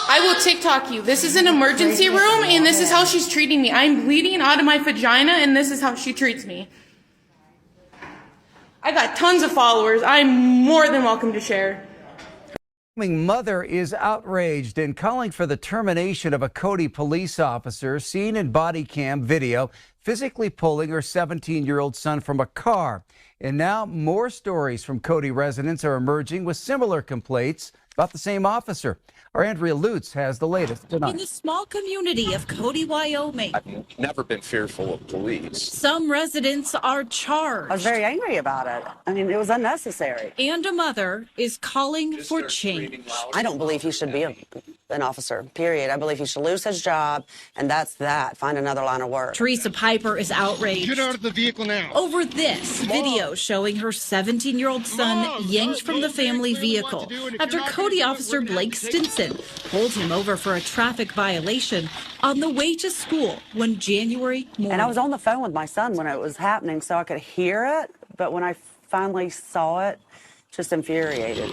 I will TikTok you. This is an emergency room, and this is how she's treating me. I'm bleeding out of my vagina, and this is how she treats me. I got tons of followers. I'm more than welcome to share. Mother is outraged and calling for the termination of a Cody police officer seen in body cam video physically pulling her 17-year-old son from a car. And now more stories from Cody residents are emerging with similar complaints about the same officer. Our Andrea Lutz has the latest tonight. In the small community of Cody, Wyoming, I've never been fearful of police. some residents are charged. I was very angry about it. I mean, it was unnecessary. And a mother is calling for change. I don't believe he should be an officer, period. I believe he should lose his job, and that's that. Find another line of work. Teresa Piper is outraged. Get out of the vehicle now. Over this video showing her 17-year-old son yanked from the family vehicle after Cody officer Blake Stinson pulled him over for a traffic violation on the way to school one January morning. And I was on the phone with my son when it was happening, so I could hear it. But when I finally saw it, just infuriated.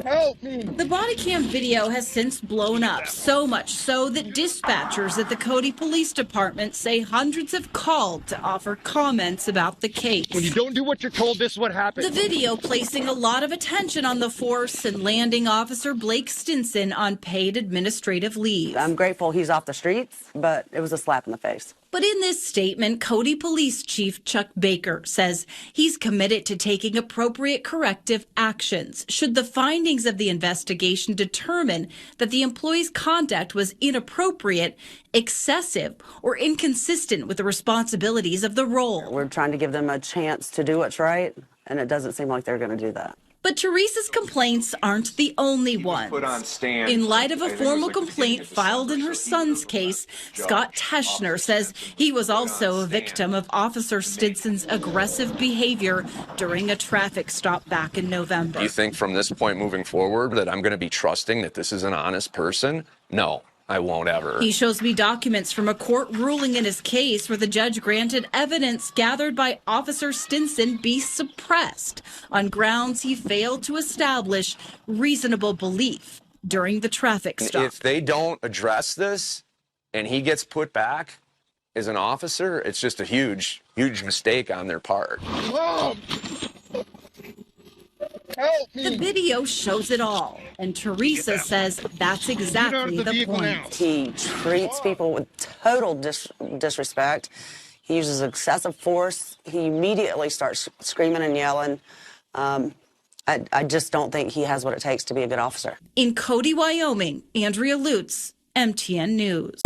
Help me. The body cam video has since blown up, so much so that dispatchers at the Cody Police Department say hundreds have called to offer comments about the case. When you don't do what you're told, this is what happens. The video placing a lot of attention on the force and landing Officer Blake Stinson on paid administrative leave. I'm grateful he's off the streets, but it was a slap in the face. But in this statement, Cody Police Chief Chuck Baker says he's committed to taking appropriate corrective actions should the findings of the investigation determine that the employee's conduct was inappropriate, excessive, or inconsistent with the responsibilities of the role. We're trying to give them a chance to do what's right, and it doesn't seem like they're going to do that. But Teresa's complaints aren't the only ones. In light of a formal complaint filed in her son's case, Scott Teschner says he was also a victim of Officer Stinson's aggressive behavior during a traffic stop back in November. You think from this point moving forward that I'm going to be trusting that this is an honest person? No. I won't ever. He shows me documents from a court ruling in his case where the judge granted evidence gathered by Officer Stinson be suppressed on grounds he failed to establish reasonable belief during the traffic stop. If they don't address this and he gets put back as an officer, it's just a huge, huge mistake on their part. Mom! Help me. The video shows it all, and Teresa says that's exactly the point. He treats people with total disrespect. He uses excessive force. He immediately starts screaming and yelling. I just don't think he has what it takes to be a good officer. In Cody, Wyoming, Andrea Lutz, MTN News.